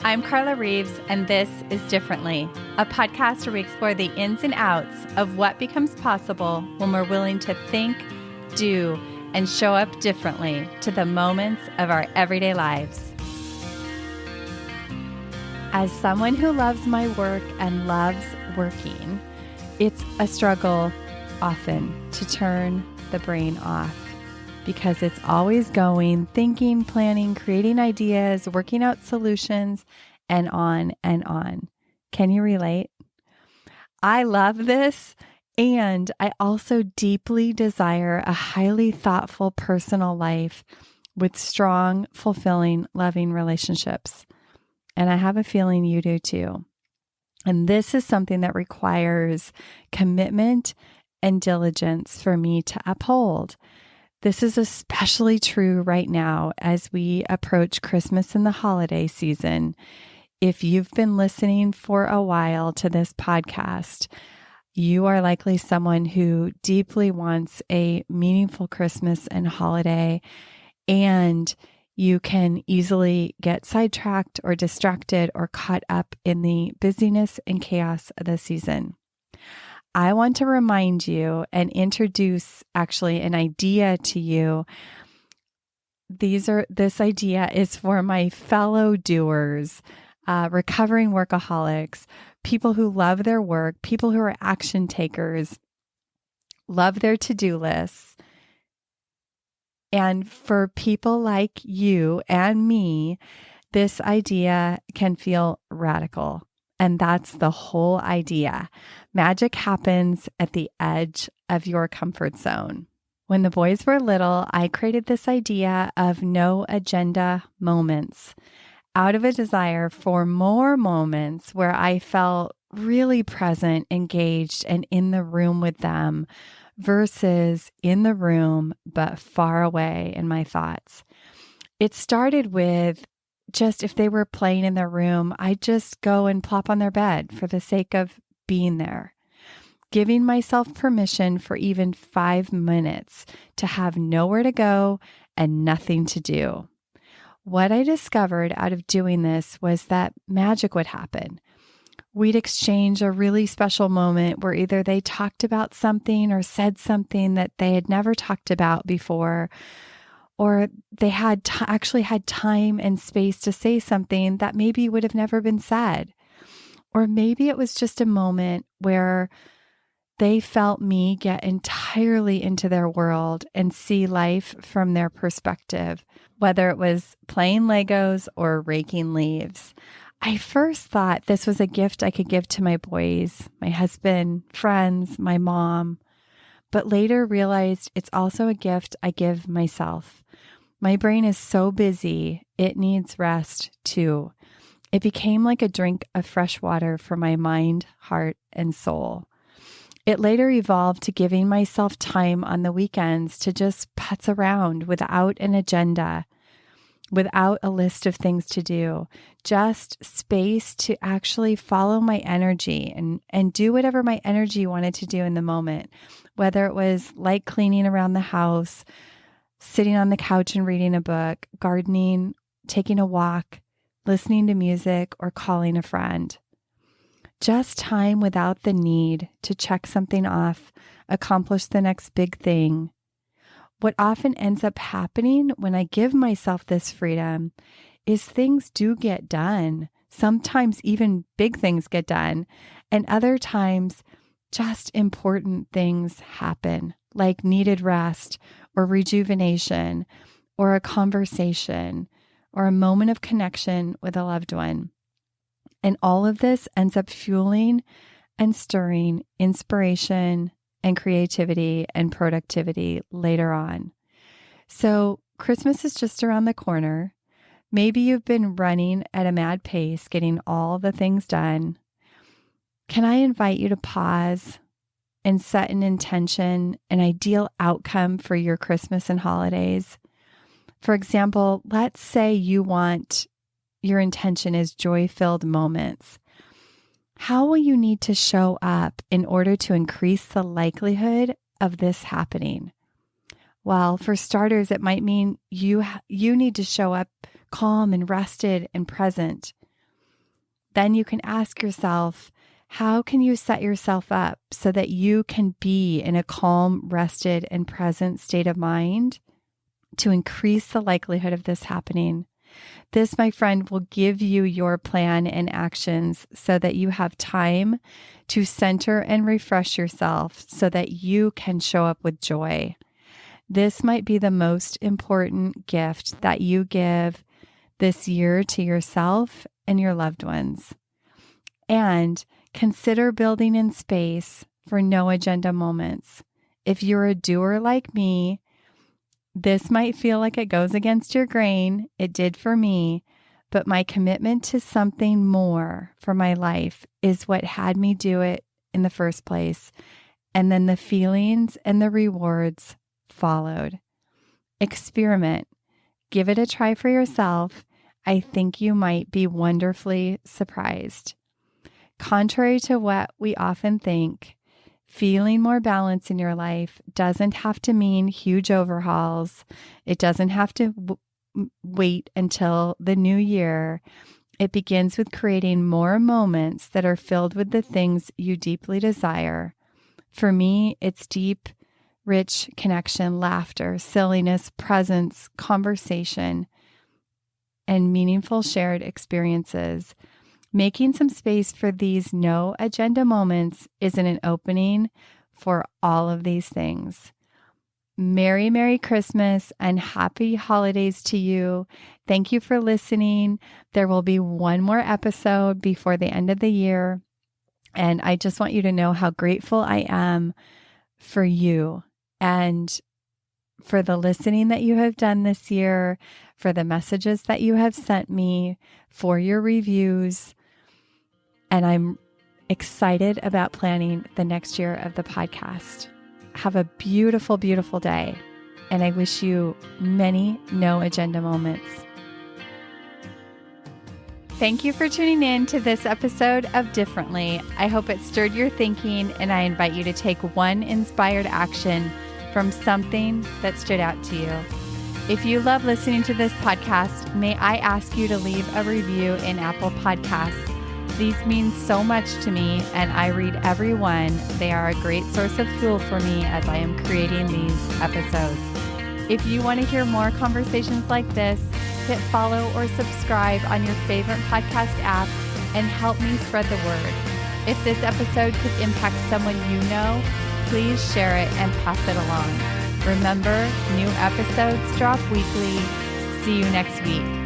I'm Carla Reeves, and this is Differently, a podcast where we explore the ins and outs of what becomes possible when we're willing to think, do, and show up differently to the moments of our everyday lives. As someone who loves my work and loves working, it's a struggle often to turn the brain off because it's always going, thinking, planning, creating ideas, working out solutions, and on and on. Can you relate? I love this, and I also deeply desire a highly thoughtful personal life with strong, fulfilling, loving relationships. And I have a feeling you do too. And this is something that requires commitment and diligence for me to uphold. This is especially true right now as we approach Christmas and the holiday season. If you've been listening for a while to this podcast, you are likely someone who deeply wants a meaningful Christmas and holiday, and you can easily get sidetracked or distracted or caught up in the busyness and chaos of the season. I want to remind you and introduce actually an idea to you. This idea is for my fellow doers, recovering workaholics, people who love their work, people who are action takers, love their to-do lists. And for people like you and me, this idea can feel radical. And that's the whole idea. Magic happens at the edge of your comfort zone. When the boys were little, I created this idea of no agenda moments out of a desire for more moments where I felt really present, engaged, and in the room with them versus in the room, but far away in my thoughts. It started with just if they were playing in their room, I'd just go and plop on their bed for the sake of being there, giving myself permission for even 5 minutes to have nowhere to go and nothing to do. What I discovered out of doing this was that magic would happen. We'd exchange a really special moment where either they talked about something or said something that they had never talked about before, or they had actually had time and space to say something that maybe would have never been said. Or maybe it was just a moment where they felt me get entirely into their world and see life from their perspective, whether it was playing Legos or raking leaves. I first thought this was a gift I could give to my boys, my husband, friends, my mom, but later realized it's also a gift I give myself. My brain is so busy, it needs rest too. It became like a drink of fresh water for my mind, heart, and soul. It later evolved to giving myself time on the weekends to just putz around without an agenda, without a list of things to do, just space to actually follow my energy and do whatever my energy wanted to do in the moment, whether it was like cleaning around the house, sitting on the couch and reading a book, gardening, taking a walk, listening to music, or calling a friend. Just time without the need to check something off, accomplish the next big thing. What often ends up happening when I give myself this freedom is things do get done. Sometimes even big things get done, and other times just important things happen, like needed rest or rejuvenation or a conversation or a moment of connection with a loved one. And all of this ends up fueling and stirring inspiration and creativity and productivity later on. So Christmas is just around the corner. Maybe you've been running at a mad pace, getting all the things done. Can I invite you to pause and set an intention, an ideal outcome for your Christmas and holidays? For example, let's say your intention is joy-filled moments. How will you need to show up in order to increase the likelihood of this happening? Well, for starters, it might mean you need to show up calm and rested and present. Then you can ask yourself, how can you set yourself up so that you can be in a calm, rested, and present state of mind to increase the likelihood of this happening? This, my friend, will give you your plan and actions so that you have time to center and refresh yourself so that you can show up with joy. This might be the most important gift that you give this year to yourself and your loved ones. And consider building in space for no agenda moments. If you're a doer like me, this might feel like it goes against your grain. It did for me, but my commitment to something more for my life is what had me do it in the first place. And then the feelings and the rewards followed. Experiment. Give it a try for yourself. I think you might be wonderfully surprised. Contrary to what we often think, feeling more balance in your life doesn't have to mean huge overhauls. It doesn't have to wait until the new year. It begins with creating more moments that are filled with the things you deeply desire. For me, it's deep, rich connection, laughter, silliness, presence, conversation, and meaningful shared experiences. Making some space for these no agenda moments isn't an opening for all of these things. Merry, Merry Christmas and happy holidays to you. Thank you for listening. There will be one more episode before the end of the year. And I just want you to know how grateful I am for you and for the listening that you have done this year, for the messages that you have sent me, for your reviews. And I'm excited about planning the next year of the podcast. Have a beautiful, beautiful day. And I wish you many no agenda moments. Thank you for tuning in to this episode of Differently. I hope it stirred your thinking, and I invite you to take one inspired action from something that stood out to you. If you love listening to this podcast, may I ask you to leave a review in Apple Podcasts. These mean so much to me, and I read every one. They are a great source of fuel for me as I am creating these episodes. If you want to hear more conversations like this, hit follow or subscribe on your favorite podcast app and help me spread the word. If this episode could impact someone you know, please share it and pass it along. Remember, new episodes drop weekly. See you next week.